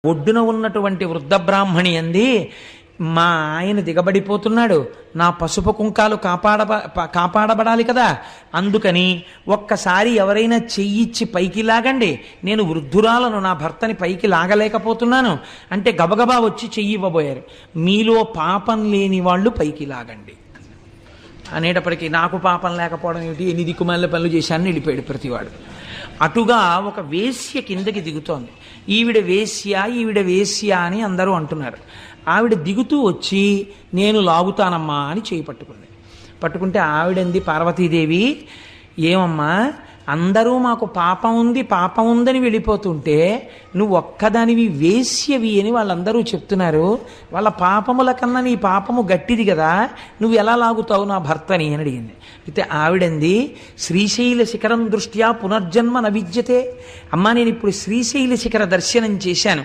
ఒడ్డున ఉన్నటువంటి వృద్ధ బ్రాహ్మణి అంది, మా ఆయన దిగబడిపోతున్నాడు, నా పసుపు కుంకాలు కాపాడబడాలి కదా, అందుకని ఒక్కసారి ఎవరైనా చెయ్యిచ్చి పైకి లాగండి, నేను వృద్ధురాలను, నా భర్తని పైకి లాగలేకపోతున్నాను అంటే గబగబా వచ్చి చెయ్యి ఇవ్వబోయారు. మీలో పాపం లేని వాళ్ళు పైకి లాగండి అనేటప్పటికీ నాకు పాపం లేకపోవడం ఏమిటి, ఎన్ని దిక్కుమాల పనులు చేశానని వెళ్ళిపోయాడు ప్రతివాడు. అటుగా ఒక వేశ్య కిందకి దిగుతోంది. ఈవిడ వేశ్య అని అందరూ అంటున్నారు. ఆవిడ దిగుతూ వచ్చి నేను లాగుతానమ్మా అని చేయి పట్టుకుంటే ఆవిడంది పార్వతీదేవి, ఏమమ్మా అందరూ మాకు పాపం ఉందని వెళ్ళిపోతుంటే నువ్వు ఒక్కదానివి వేశ్యవి అని వాళ్ళందరూ చెప్తున్నారు, వాళ్ళ పాపముల కన్నా నీ పాపము గట్టిది కదా, నువ్వు ఎలా లాగుతావు నా భర్తని అని అడిగింది. అయితే ఆవిడంది, శ్రీశైల శిఖరం దృష్ట్యా పునర్జన్మ న విద్యతే. అమ్మా నేను ఇప్పుడు శ్రీశైల శిఖర దర్శనం చేశాను,